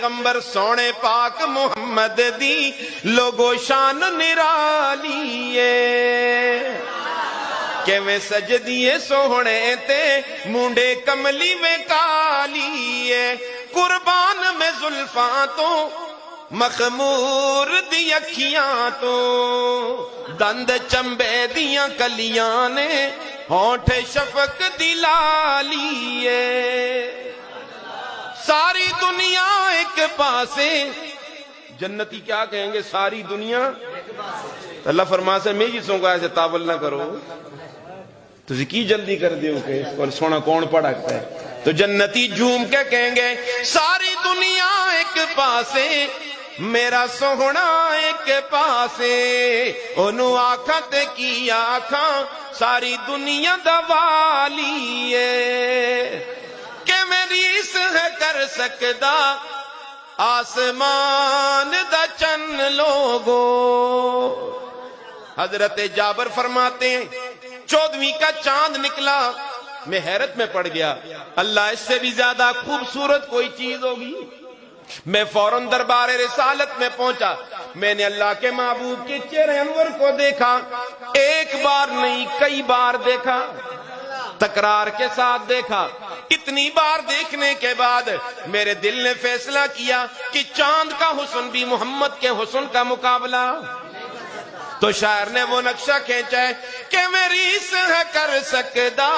پیغمبر سونے پاک محمد دی لوگو شان نرالی ہے کہ میں سجدیے سونے تے مونڈے کملی میں کالی ہے قربان میں زلفاں تو مخمور دی اکھیاں تو دند چمبے دیاں کلیاں نے ہونٹ شفق دی لالی ہے ساری دنیا ایک پاسے جنتی کیا کہیں گے ساری دنیا اللہ فرماتا ہے میں جسوں کو ایسے تاول نہ کرو تسی کی جلدی کر دیو کہ اس کو سونا کون پڑھکتا ہے تو جنتی جھوم کے کہیں گے ساری دنیا ایک پاسے میرا سونا ایک پاسے انہوں آنکھاں تے کی آنکھاں ساری دنیا دوالی ہے کہ میری اس ہے کر سکدا آسمان دا چن لوگو حضرت جابر فرماتے ہیں 14ویں کا چاند نکلا میں حیرت میں پڑ گیا اللہ اس سے بھی زیادہ خوبصورت کوئی چیز ہوگی میں فوراً دربار رسالت میں پہنچا میں نے اللہ کے محبوب کے چہرے انور کو دیکھا ایک بار نہیں کئی بار دیکھا تکرار کے ساتھ دیکھا اتنی بار دیکھنے کے بعد میرے دل نے فیصلہ کیا کہ چاند کا حسن بھی محمد کے حسن کا مقابلہ تو شاعر نے وہ نقشہ کھینچا ہے کہ میری اس ہے کر سکدا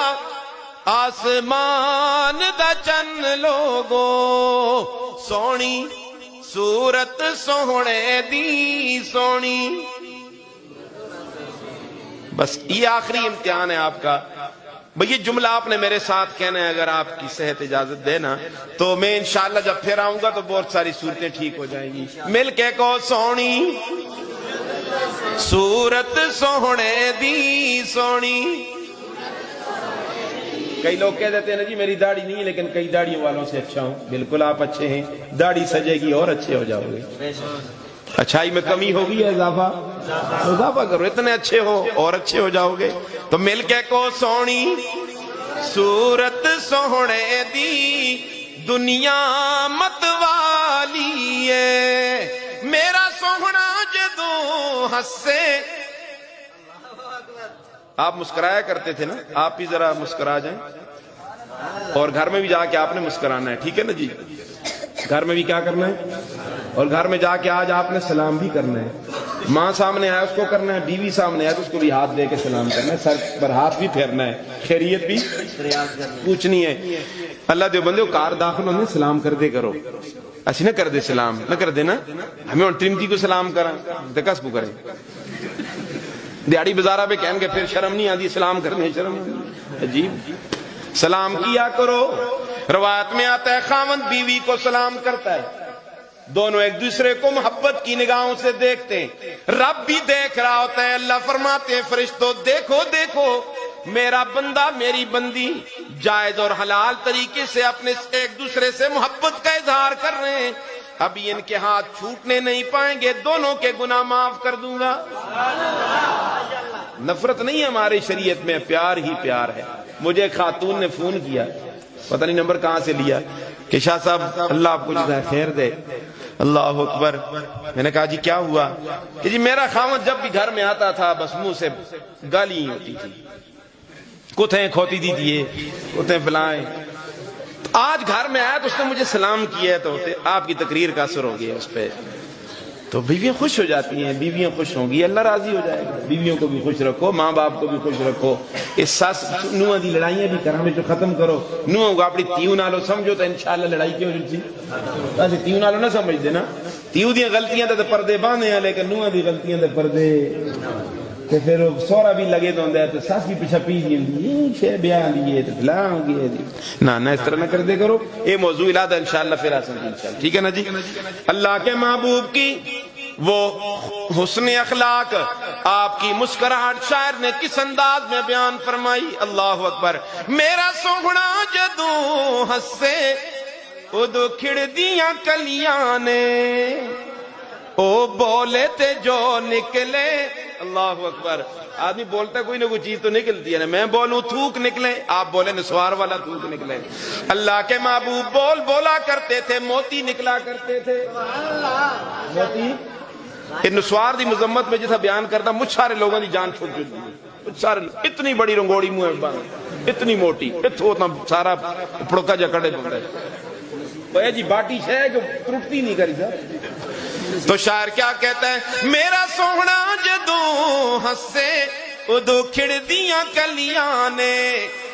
آسمان دا چن لوگو سونی صورت سونے دی سونی بس یہ آخری امتحان ہے آپ کا بھئی یہ جملہ آپ نے میرے ساتھ کہنا ہے اگر آپ کی صحت اجازت دے نا تو میں انشاءاللہ جب پھر آؤں گا تو بہت ساری صورتیں ٹھیک ہو جائیں گی مل کے کو سونی صورت سونے دی سونی کئی لوگ کہہ دیتے ہیں نا جی میری داڑھی نہیں ہے لیکن کئی داڑھیوں والوں سے اچھا ہوں بالکل آپ اچھے ہیں داڑھی سجے گی اور اچھے ہو جاؤ گے اچھائی میں کمی ہوگی یا اضافہ کرو اتنے اچھے ہو اور اچھے ہو جاؤ گے تو مل کے کو سونی صورت سونے دی دنیا مت والی ہے میرا سونا جدوں ہسے آپ مسکرایا کرتے تھے نا آپ بھی ذرا مسکرا جائیں اور گھر میں بھی جا کے آپ نے مسکرانا ہے ٹھیک ہے نا جی گھر میں بھی کیا کرنا ہے اور گھر میں جا کے آج آپ نے سلام بھی کرنا ہے ماں سامنے آیا اس کو کرنا ہے بیوی سامنے آیا تو اس کو بھی ہاتھ دے کے سلام کرنا ہے سر پر ہاتھ بھی پھیرنا ہے خیریت بھی پوچھنی ہے اللہ دیو بندے کار داخل ہونے سلام کر دے کرو ایسی نہ کر دے سلام نہ کر دے نا ہمیں ان ٹرمتی کو سلام کرا دکس کو کریں دیاڑی بزارہ پہ کہیں گے پھر شرم نہیں آتی سلام کرنے شرم عجیب سلام کیا کرو روایت میں آتا ہے خاوند بیوی کو سلام کرتا ہے دونوں ایک دوسرے کو محبت کی نگاہوں سے دیکھتے ہیں رب بھی دیکھ رہا ہوتا ہے اللہ فرماتے ہیں فرشتوں دیکھو دیکھو میرا بندہ میری بندی جائز اور حلال طریقے سے اپنے ایک دوسرے سے محبت کا اظہار کر رہے ہیں ابھی ان کے ہاتھ چھوٹنے نہیں پائیں گے دونوں کے گناہ معاف کر دوں گا نفرت نہیں ہے ہماری شریعت میں پیار ہی پیار ہے مجھے خاتون نے فون کیا پتہ نہیں نمبر کہاں سے لیا کہ شاہ صاحب اللہ آپ کو جزائے خیر دے اللہ اکبر میں نے کہا جی کیا ہوا کہ جی میرا خاوند جب بھی گھر میں آتا تھا بس منہ سے گالی ہی ہوتی تھی کتیں کھوتی دی دیئے کتیں فلائیں آج گھر میں آیا تو اس نے مجھے سلام کیا تو آپ کی تقریر کا اثر ہو گیا اس پہ تو بیویاں خوش ہو جاتی ہیں بیویاں خوش ہوں گی اللہ راضی ہو جائے گا بیویوں کو بھی خوش رکھو ماں باپ کو بھی خوش رکھو اس ساس نوہ دی لڑائیاں بھی کرانے جو ختم کرو نوہ کو اپنی تیوں نالو سمجھو تو انشاءاللہ لڑائی کیوں جلسی ایسے تیوں نالو نہ سمجھ دینا تیوں دیاں غلطیاں تے پردے باندھے ہیں لیکن نوہ دی غلطیاں تے پردے تے پھر سورا بھی لگے تو اندر تو ساس بھی پیچھا پی جی شے بیان دیئے تو بلاؤں گئے نہ اس طرح نہ کر دے کرو یہ موضوع الادہ انشاءاللہ پھر آسان انشاءاللہ ٹھیک ہے نا جی اللہ کے محبوب کی وہ حسن اخلاق آپ کی مسکراہٹ شاعر نے کس انداز میں بیان فرمائی اللہ اکبر میرا سوہنا جدوں ہسے ادو کھڑ دیاں کلیاں نے او بولے تے جو نکلے اللہ اکبر آدمی بولتا ہے کوئی نہ کوئی چیز تو نکلتی ہے نا. میں بولوں تھوک نکلے, آپ بولے نسوار والا تھوک نکلے. اللہ کے محبوب بولا کرتے تھے, موتی نکلا کرتے تھے. موتی نسوار دی مذمت میں جیسا بیان کرتا, مجھ سارے لوگوں دی جان چھوٹ جاتی ہے. مجھ سارے اتنی بڑی رنگوڑی منہ بند, اتنی موٹی, اتنا سارا پڑکا جا کڑے بند ہے جی, باٹی شے جو ٹوٹتی نہیں کری سر. تو شاعر کیا کہتا ہے, میرا سوہنا جدوں ہسے ادو کھڑ دیاں کلیاں نے,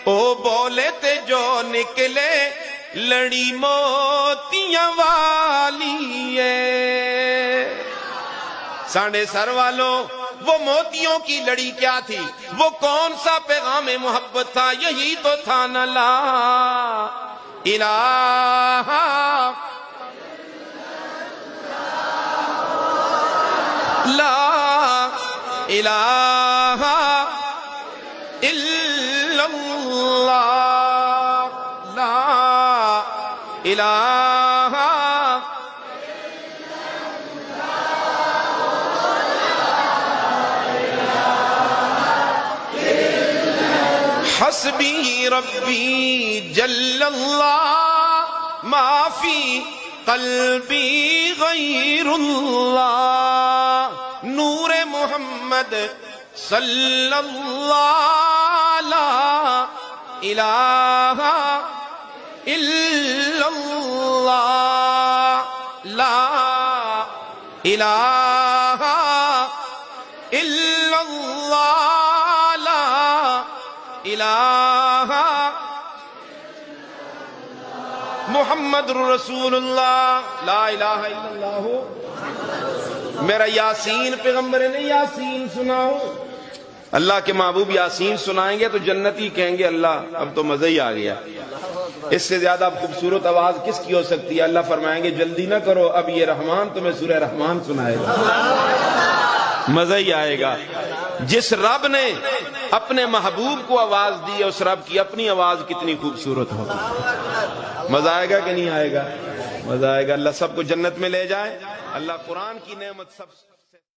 او بولے تے جو نکلے لڑی موتیاں والی ہے. ساڑھے سر والوں, وہ موتیوں کی لڑی کیا تھی, وہ کون سا پیغام محبت تھا, یہی تو تھا نا لا الہ لا الہ الا اللہ, لا الہ حسبی ربی جل اللہ ما فی قلبی غیر اللہ, نور محمد صلی اللہ لا الہ الا اللہ, لا الہ الا اللہ, لا الہ محمد رسول اللہ, لا الہ الا اللہ. میرا یاسین پیغمبر نے یاسین سناؤ. اللہ کے محبوب یاسین سنائیں گے تو جنتی کہیں گے اللہ اب تو مزہ ہی آ گیا. اس سے زیادہ خوبصورت آواز کس کی ہو سکتی ہے. اللہ فرمائیں گے جلدی نہ کرو, اب یہ رحمان تمہیں سورہ رحمان سنائے گا, مزہ ہی آئے گا. جس رب نے اپنے محبوب کو آواز دی ہے, اس رب کی اپنی آواز کتنی خوبصورت ہوگی. مزہ آئے گا کہ نہیں آئے گا؟ مزہ آئے گا. اللہ سب کو جنت میں لے جائے. اللہ قرآن کی نعمت سب